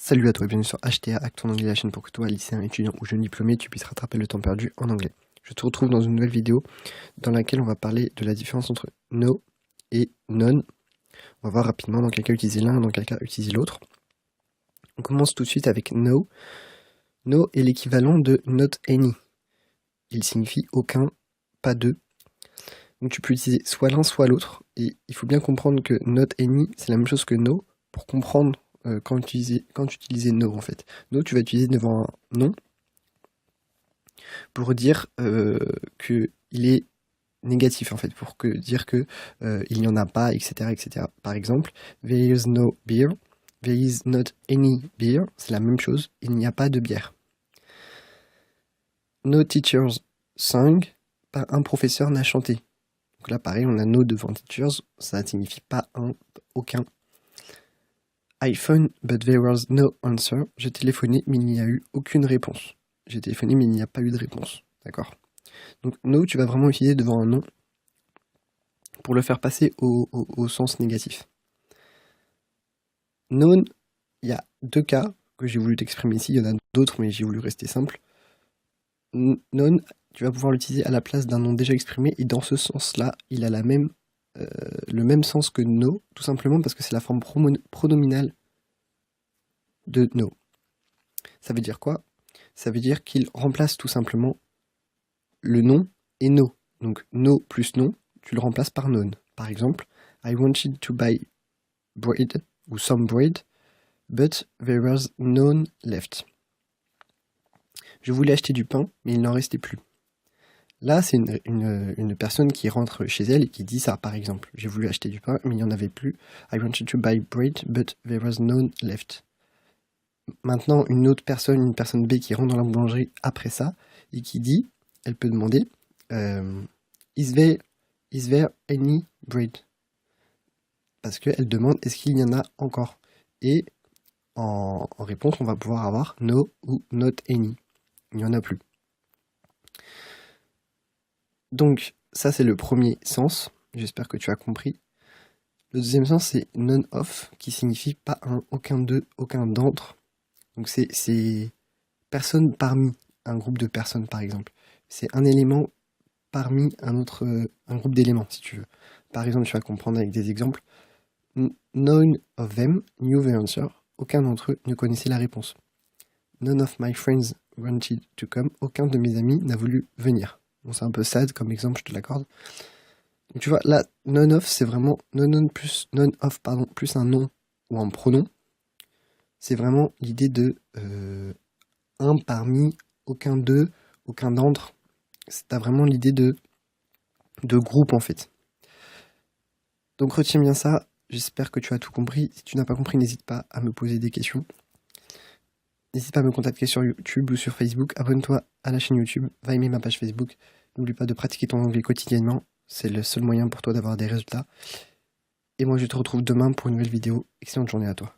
Salut à toi et bienvenue sur HTA Acte ton anglais, la chaîne pour que toi, lycéen, étudiant ou jeune diplômé, tu puisses rattraper le temps perdu en anglais. Je te retrouve dans une nouvelle vidéo dans laquelle on va parler de la différence entre no et non. On va voir rapidement dans quel cas utiliser l'un et dans quel cas utiliser l'autre. On commence tout de suite avec no. No est l'équivalent de not any. Il signifie aucun, pas de. Donc tu peux utiliser soit l'un soit l'autre. Et il faut bien comprendre que not any, c'est la même chose que no pour comprendre quand tu utilisais no en fait. No, tu vas utiliser devant un non pour dire qu'il est négatif en fait, pour dire que il n'y en a pas, etc., etc. Par exemple, there is no beer, there is not any beer, c'est la même chose, il n'y a pas de bière. No teachers sang, pas un professeur n'a chanté. Donc là pareil, on a no devant teachers, ça ne signifie pas un, aucun. I phoned but there was no answer, j'ai téléphoné mais il n'y a eu aucune réponse. J'ai téléphoné mais il n'y a pas eu de réponse, d'accord. Donc no, tu vas vraiment utiliser devant un nom pour le faire passer au sens négatif. Non, il y a deux cas que j'ai voulu t'exprimer ici, il y en a d'autres mais j'ai voulu rester simple. Non, tu vas pouvoir l'utiliser à la place d'un nom déjà exprimé et dans ce sens-là, il a le même sens que no, tout simplement parce que c'est la forme pronominale de no. Ça veut dire quoi? Ça veut dire qu'il remplace tout simplement le nom et no. Donc no plus non, tu le remplaces par non. Par exemple, I wanted to buy bread ou some bread, but there was none left. Je voulais acheter du pain, mais il n'en restait plus. Là, c'est une personne qui rentre chez elle et qui dit ça, par exemple. J'ai voulu acheter du pain, mais il n'y en avait plus. I wanted to buy bread, but there was none left. Maintenant, une personne B qui rentre dans la boulangerie après ça, et qui dit, elle peut demander, is there any bread? Parce qu'elle demande, est-ce qu'il y en a encore? Et en réponse, on va pouvoir avoir no ou not any. Il n'y en a plus. Donc, ça c'est le premier sens. J'espère que tu as compris. Le deuxième sens, c'est none of, qui signifie pas un, aucun d'eux, aucun d'entre. Donc c'est personne parmi un groupe de personnes, par exemple. C'est un élément parmi un groupe d'éléments, si tu veux. Par exemple, tu vas comprendre avec des exemples. None of them knew the answer. Aucun d'entre eux ne connaissait la réponse. None of my friends wanted to come. Aucun de mes amis n'a voulu venir. Bon, c'est un peu sad comme exemple, je te l'accorde. Donc tu vois, là, none of, c'est vraiment none of, plus un nom ou un pronom. C'est vraiment l'idée de un parmi, aucun d'eux, aucun d'entre. T'as vraiment l'idée de groupe en fait. Donc retiens bien ça. J'espère que tu as tout compris. Si tu n'as pas compris, n'hésite pas à me poser des questions. N'hésite pas à me contacter sur YouTube ou sur Facebook. Abonne-toi à la chaîne YouTube. Va aimer ma page Facebook. N'oublie pas de pratiquer ton anglais quotidiennement. C'est le seul moyen pour toi d'avoir des résultats. Et moi, je te retrouve demain pour une nouvelle vidéo. Excellente journée à toi.